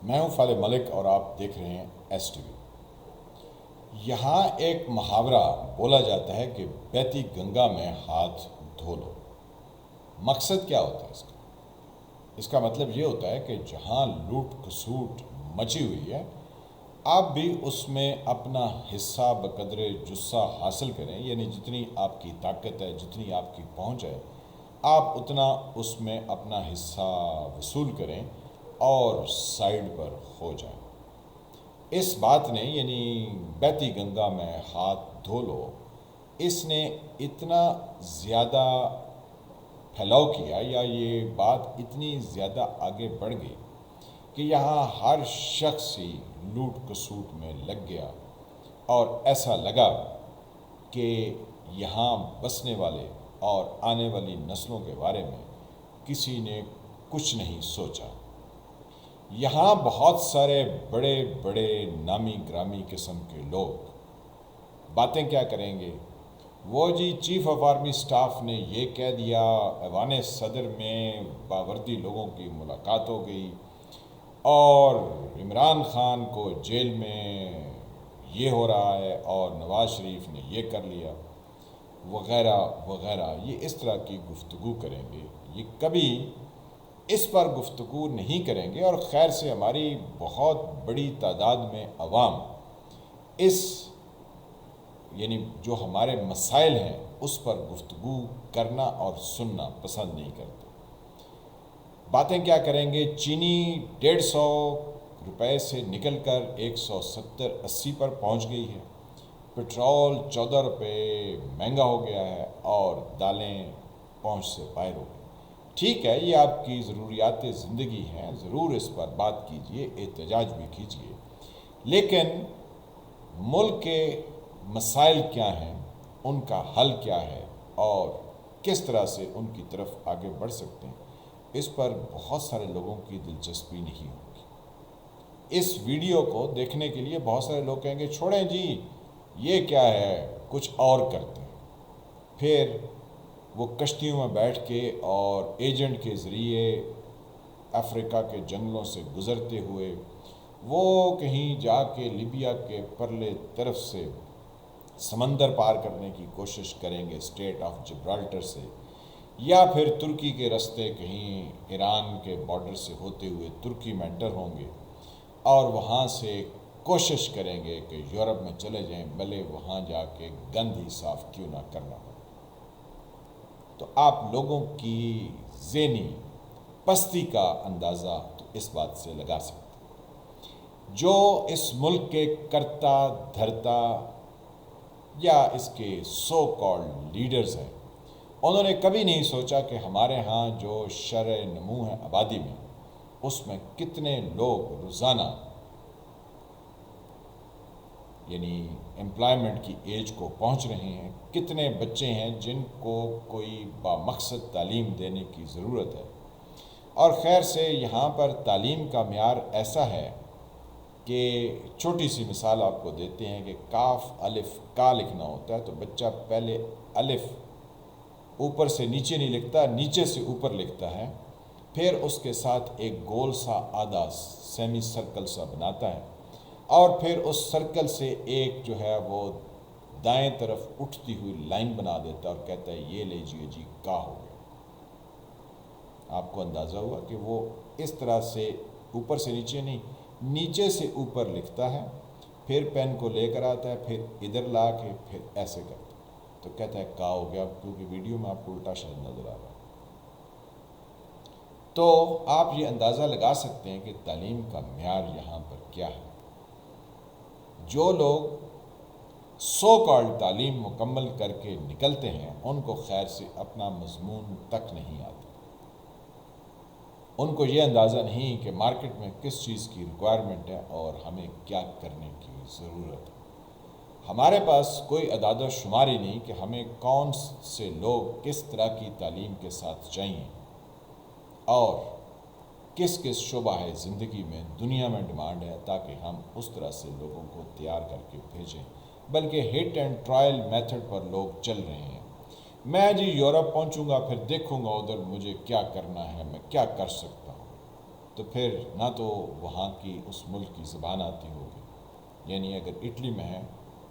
میں ہوں فالح ملک اور آپ دیکھ رہے ہیں ایس ٹی وی۔ یہاں ایک محاورہ بولا جاتا ہے کہ بہتی گنگا میں ہاتھ دھو لو۔ مقصد کیا ہوتا ہے اس کا؟ اس کا مطلب یہ ہوتا ہے کہ جہاں لوٹ کھسوٹ مچی ہوئی ہے، آپ بھی اس میں اپنا حصہ بقدر جثہ حاصل کریں، یعنی جتنی آپ کی طاقت ہے، جتنی آپ کی پہنچ ہے، آپ اتنا اس میں اپنا حصہ وصول کریں اور سائیڈ پر ہو جائیں۔ اس بات نے، یعنی بہتی گنگا میں ہاتھ دھو لو، اس نے اتنا زیادہ پھیلاؤ کیا، یا یہ بات اتنی زیادہ آگے بڑھ گئی کہ یہاں ہر شخص ہی لوٹ کسوٹ میں لگ گیا، اور ایسا لگا کہ یہاں بسنے والے اور آنے والی نسلوں کے بارے میں کسی نے کچھ نہیں سوچا۔ یہاں بہت سارے بڑے بڑے نامی گرامی قسم کے لوگ باتیں کیا کریں گے؟ وہ جی چیف آف آرمی سٹاف نے یہ کہہ دیا، ایوان صدر میں باوردی لوگوں کی ملاقات ہو گئی، اور عمران خان کو جیل میں یہ ہو رہا ہے، اور نواز شریف نے یہ کر لیا، وغیرہ وغیرہ۔ یہ اس طرح کی گفتگو کریں گے، یہ کبھی اس پر گفتگو نہیں کریں گے، اور خیر سے ہماری بہت بڑی تعداد میں عوام اس، یعنی جو ہمارے مسائل ہیں اس پر گفتگو کرنا اور سننا پسند نہیں کرتے۔ باتیں کیا کریں گے؟ چینی 150 روپے سے نکل کر 170-80 پر پہنچ گئی ہے، پٹرول 14 روپے مہنگا ہو گیا ہے، اور دالیں پہنچ سے باہر ہو گئی۔ ٹھیک ہے، یہ آپ کی ضروریات زندگی ہیں، ضرور اس پر بات کیجئے، احتجاج بھی کیجئے، لیکن ملک کے مسائل کیا ہیں، ان کا حل کیا ہے، اور کس طرح سے ان کی طرف آگے بڑھ سکتے ہیں، اس پر بہت سارے لوگوں کی دلچسپی نہیں ہوگی۔ اس ویڈیو کو دیکھنے کے لیے بہت سارے لوگ کہیں گے چھوڑیں جی، یہ کیا ہے، کچھ اور کرتے ہیں۔ پھر وہ کشتیوں میں بیٹھ کے اور ایجنٹ کے ذریعے افریقہ کے جنگلوں سے گزرتے ہوئے وہ کہیں جا کے لیبیا کے پرلے طرف سے سمندر پار کرنے کی کوشش کریں گے، اسٹریٹ آف جبرالٹر سے، یا پھر ترکی کے رستے کہیں ایران کے بارڈر سے ہوتے ہوئے ترکی میں انٹر ہوں گے، اور وہاں سے کوشش کریں گے کہ یورپ میں چلے جائیں، بھلے وہاں جا کے گند ہی صاف کیوں نہ کرنا ہو۔ تو آپ لوگوں کی ذہنی پستی کا اندازہ تو اس بات سے لگا سکتے ہیں۔ جو اس ملک کے کرتا دھرتا یا اس کے سو کالڈ لیڈرز ہیں، انہوں نے کبھی نہیں سوچا کہ ہمارے ہاں جو شرح نمو ہے آبادی میں، اس میں کتنے لوگ روزانہ، یعنی امپلائمنٹ کی ایج کو پہنچ رہے ہیں، کتنے بچے ہیں جن کو کوئی بامقصد تعلیم دینے کی ضرورت ہے۔ اور خیر سے یہاں پر تعلیم کا معیار ایسا ہے کہ چھوٹی سی مثال آپ کو دیتے ہیں کہ کاف الف کا لکھنا ہوتا ہے تو بچہ پہلے الف اوپر سے نیچے نہیں لکھتا، نیچے سے اوپر لکھتا ہے، پھر اس کے ساتھ ایک گول سا آدھا سیمی سرکل سا بناتا ہے، اور پھر اس سرکل سے ایک جو ہے وہ دائیں طرف اٹھتی ہوئی لائن بنا دیتا ہے اور کہتا ہے یہ لیجیے جی کا ہو گیا۔ آپ کو اندازہ ہوا کہ وہ اس طرح سے اوپر سے نیچے نہیں، نیچے سے اوپر لکھتا ہے، پھر پین کو لے کر آتا ہے، پھر ادھر لا کے پھر ایسے کرتا ہے، تو کہتا ہے کا ہو گیا، کیونکہ ویڈیو میں آپ کو الٹا شاید نظر آ رہا ہے۔ تو آپ یہ اندازہ لگا سکتے ہیں کہ تعلیم کا معیار یہاں پر کیا ہے۔ جو لوگ سو کالڈ تعلیم مکمل کر کے نکلتے ہیں، ان کو خیر سے اپنا مضمون تک نہیں آتا، ان کو یہ اندازہ نہیں کہ مارکیٹ میں کس چیز کی ریکوائرمنٹ ہے اور ہمیں کیا کرنے کی ضرورت ہے۔ ہمارے پاس کوئی اعداد و شماری نہیں کہ ہمیں کون سے لوگ کس طرح کی تعلیم کے ساتھ چاہیے، اور کس کس شعبہ زندگی میں دنیا میں ڈیمانڈ ہے، تاکہ ہم اس طرح سے لوگوں کو تیار کر کے بھیجیں، بلکہ ہٹ اینڈ ٹرائل میتھڈ پر لوگ چل رہے ہیں۔ میں جی یورپ پہنچوں گا، پھر دیکھوں گا ادھر مجھے کیا کرنا ہے، میں کیا کر سکتا ہوں۔ تو پھر نہ تو وہاں کی اس ملک کی زبان آتی ہوگی، یعنی اگر اٹلی میں ہے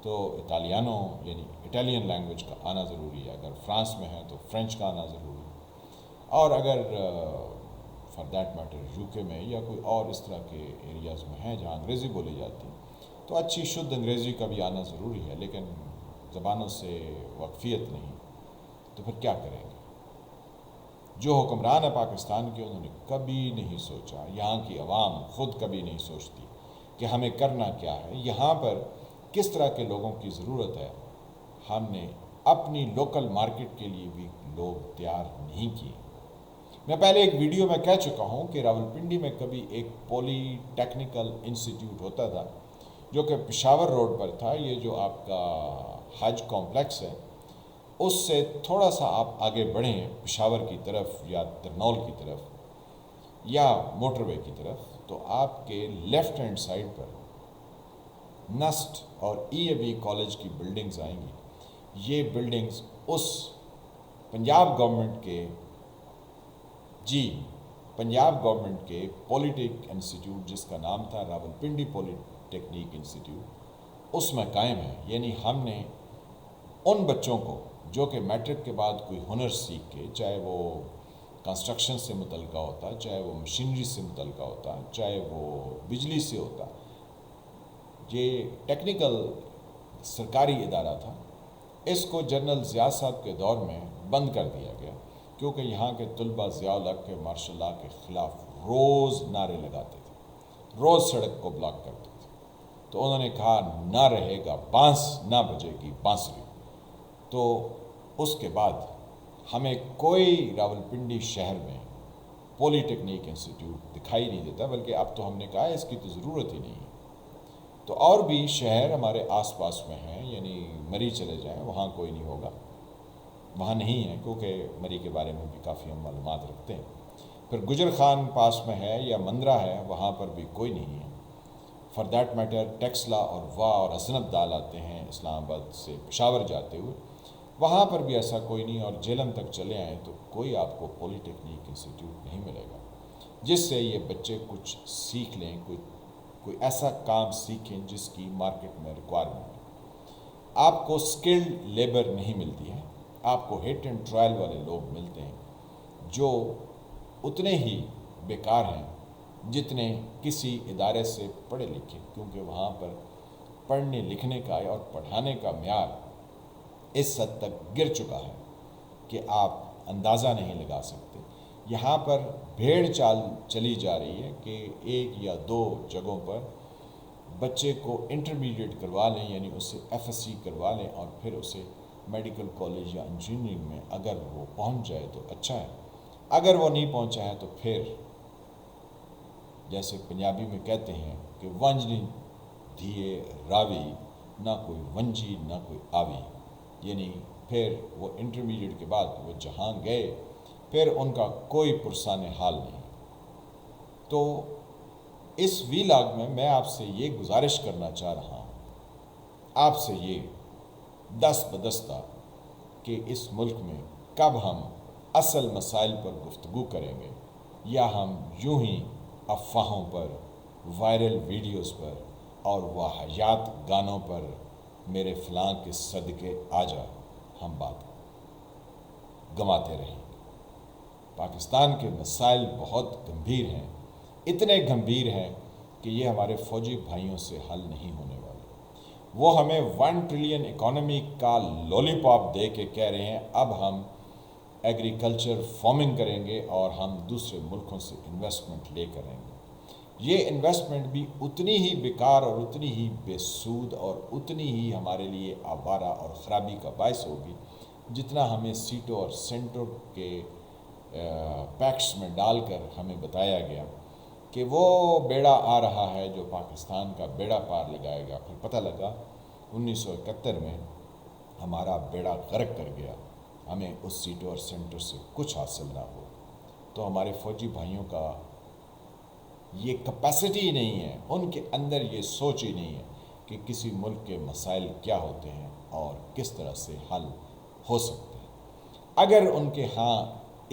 تو اٹالیانو یعنی اٹالین لینگویج کا آنا ضروری ہے، اگر فرانس میں ہے تو فرینچ کا آنا ضروری ہے، اور اگر فار دیٹ میٹر یو کے میں یا کوئی اور اس طرح کے ایریاز میں ہیں جہاں انگریزی بولی جاتی ہے تو اچھی شدھ انگریزی کا بھی آنا ضروری ہے، لیکن زبانوں سے واقفیت نہیں، تو پھر کیا کریں گے؟ جو حکمران ہے پاکستان کے، انہوں نے کبھی نہیں سوچا، یہاں کی عوام خود کبھی نہیں سوچتی کہ ہمیں کرنا کیا ہے، یہاں پر کس طرح کے لوگوں کی ضرورت ہے۔ ہم نے اپنی لوکل مارکیٹ کے لیے بھی لوگ تیار نہیں کیے۔ میں پہلے ایک ویڈیو میں کہہ چکا ہوں کہ راولپنڈی میں کبھی ایک پولی ٹیکنیکل انسٹیٹیوٹ ہوتا تھا جو کہ پشاور روڈ پر تھا، یہ جو آپ کا حج کمپلیکس ہے اس سے تھوڑا سا آپ آگے بڑھیں پشاور کی طرف یا ترنول کی طرف یا موٹر وے کی طرف، تو آپ کے لیفٹ ہینڈ سائڈ پر نسٹ اور ای اے بی کالج کی بلڈنگز آئیں گی۔ یہ بلڈنگز اس پنجاب گورنمنٹ کے پولیٹیک انسٹیٹیوٹ جس کا نام تھا راولپنڈی پولی ٹیکنیک انسٹیٹیوٹ، اس میں قائم ہے۔ یعنی ہم نے ان بچوں کو جو کہ میٹرک کے بعد کوئی ہنر سیکھ کے، چاہے وہ کنسٹرکشن سے متعلقہ ہوتا، چاہے وہ مشینری سے متعلقہ ہوتا، چاہے وہ بجلی سے ہوتا، یہ ٹیکنیکل سرکاری ادارہ تھا، اس کو جنرل ضیاء صاحب کے دور میں بند کر دیا گیا کیونکہ یہاں کے طلباء ضیاء الحق کے مارشل لاء کے خلاف روز نعرے لگاتے تھے، روز سڑک کو بلاک کرتے تھے، تو انہوں نے کہا نہ رہے گا بانس، نہ بجے گی بانسری۔ تو اس کے بعد ہمیں کوئی راولپنڈی شہر میں پولی ٹیکنیک انسٹیٹیوٹ دکھائی نہیں دیتا، بلکہ اب تو ہم نے کہا اس کی تو ضرورت ہی نہیں ہے۔ تو اور بھی شہر ہمارے آس پاس میں ہیں، یعنی مری چلے جائیں، وہاں کوئی نہیں ہوگا، وہاں نہیں ہے کیونکہ مری کے بارے میں بھی کافی ہم معلومات رکھتے ہیں۔ پھر گجر خان پاس میں ہے یا مندرہ ہے، وہاں پر بھی کوئی نہیں ہے۔ فار دیٹ میٹر ٹیکسلا اور واہ اور حسنت دال آتے ہیں اسلام آباد سے پشاور جاتے ہوئے، وہاں پر بھی ایسا کوئی نہیں، اور جیلم تک چلے آئیں تو کوئی آپ کو پولی ٹیکنیک انسٹیٹیوٹ نہیں ملے گا جس سے یہ بچے کچھ سیکھ لیں، کوئی ایسا کام سیکھیں جس کی مارکیٹ میں ریکوائرمنٹ ہے۔ آپ کو سکلڈ لیبر نہیں ملتی ہے، آپ کو ہٹ اینڈ ٹرائل والے لوگ ملتے ہیں جو اتنے ہی بیکار ہیں جتنے کسی ادارے سے پڑھے لکھے، کیونکہ وہاں پر پڑھنے لکھنے کا اور پڑھانے کا معیار اس حد تک گر چکا ہے کہ آپ اندازہ نہیں لگا سکتے۔ یہاں پر بھیڑ چال چلی جا رہی ہے کہ ایک یا دو جگہوں پر بچے کو انٹرمیڈیٹ کروا لیں، یعنی اسے ایف ایس سی کروا لیں، اور پھر اسے میڈیکل کالج یا انجینئرنگ میں اگر وہ پہنچ جائے تو اچھا ہے، اگر وہ نہیں پہنچا ہے تو پھر جیسے پنجابی میں کہتے ہیں کہ ونج نہیں دھیے راوی، نہ کوئی ونجی نہ کوئی آوی، یعنی پھر وہ انٹرمیڈیٹ کے بعد وہ جہاں گئے پھر ان کا کوئی پرسان حال نہیں۔ تو اس ویلاگ میں آپ سے یہ گزارش کرنا چاہ رہا ہوں، آپ سے یہ دست بدستہ، کہ اس ملک میں کب ہم اصل مسائل پر گفتگو کریں گے، یا ہم یوں ہی افواہوں پر، وائرل ویڈیوز پر اور واہیات گانوں پر میرے فلاں کے صدقے آ جا ہم بات گنواتے رہیں گے۔ پاکستان کے مسائل بہت گمبھیر ہیں، اتنے گمبھیر ہیں کہ یہ ہمارے فوجی بھائیوں سے حل نہیں ہونے والے۔ وہ ہمیں 1 ٹریلین اکانومی کا لولی پاپ دے کے کہہ رہے ہیں اب ہم ایگریکلچر فارمنگ کریں گے اور ہم دوسرے ملکوں سے انویسٹمنٹ لے کریں گے۔ یہ انویسٹمنٹ بھی اتنی ہی بیکار اور اتنی ہی بے سود اور اتنی ہی ہمارے لیے آوارہ اور خرابی کا باعث ہوگی جتنا ہمیں سیٹوں اور سینٹوں کے پیکٹس میں ڈال کر ہمیں بتایا گیا کہ وہ بیڑا آ رہا ہے جو پاکستان کا بیڑا پار لگائے گا۔ پھر پتہ لگا 1971 میں ہمارا بیڑا غرق کر گیا، ہمیں اس سیٹوں اور سینٹر سے کچھ حاصل نہ ہو۔ تو ہمارے فوجی بھائیوں کا یہ کیپیسٹی ہی نہیں ہے، ان کے اندر یہ سوچ ہی نہیں ہے کہ کسی ملک کے مسائل کیا ہوتے ہیں اور کس طرح سے حل ہو سکتے ہیں۔ اگر ان کے ہاں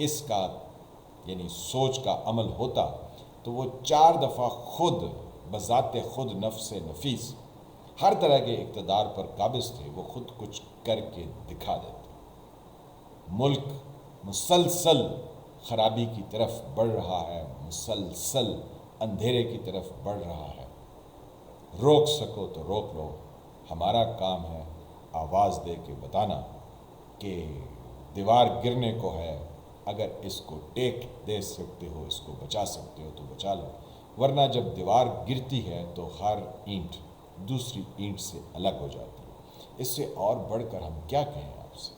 اس کا یعنی سوچ کا عمل ہوتا تو وہ 4 دفعہ خود بذات خود نفس نفیس ہر طرح کے اقتدار پر قابض تھے، وہ خود کچھ کر کے دکھا دیتے۔ ملک مسلسل خرابی کی طرف بڑھ رہا ہے، مسلسل اندھیرے کی طرف بڑھ رہا ہے۔ روک سکو تو روک لو، ہمارا کام ہے آواز دے کے بتانا کہ دیوار گرنے کو ہے، اگر اس کو ٹیک دے سکتے ہو، اس کو بچا سکتے ہو تو بچا لو، ورنہ جب دیوار گرتی ہے تو ہر اینٹ دوسری اینٹ سے الگ ہو جاتی ہے۔ اس سے اور بڑھ کر ہم کیا کہیں آپ سے؟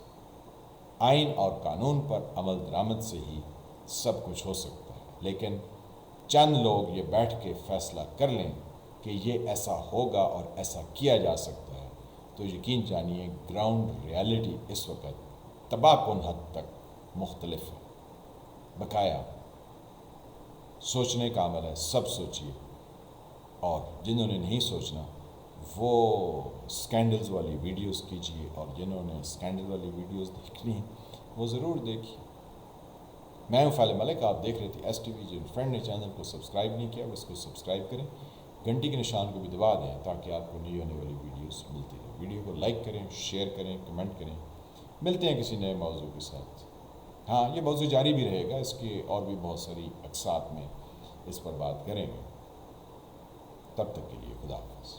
آئین اور قانون پر عمل درآمد سے ہی سب کچھ ہو سکتا ہے، لیکن چند لوگ یہ بیٹھ کے فیصلہ کر لیں کہ یہ ایسا ہوگا اور ایسا کیا جا سکتا ہے، تو یقین جانیے گراؤنڈ ریالٹی اس وقت تباہ کن حد تک مختلف ہے۔ بقایا سوچنے کا عمل ہے، سب سوچیے، اور جنہوں نے نہیں سوچنا وہ سکینڈلز والی ویڈیوز کیجیے، اور جنہوں نے سکینڈل والی ویڈیوز دیکھنی ہیں وہ ضرور دیکھیے۔ میں ہوں فالح ملک، آپ دیکھ رہے تھے ایس ٹی وی۔ جن فرینڈ نے چینل کو سبسکرائب نہیں کیا وہ اس کو سبسکرائب کریں، گھنٹی کے نشان کو بھی دبا دیں تاکہ آپ کو نئی ہونے والی ویڈیوز ملتی رہیں۔ ویڈیو کو لائک کریں، شیئر کریں، کمنٹ کریں۔ ملتے ہیں کسی نئے موضوع کے ساتھ۔ ہاں، یہ موضوع جاری بھی رہے گا، اس کی اور بھی بہت ساری اقساط میں اس پر بات کریں گے۔ تب تک کے لیے خدا حافظ۔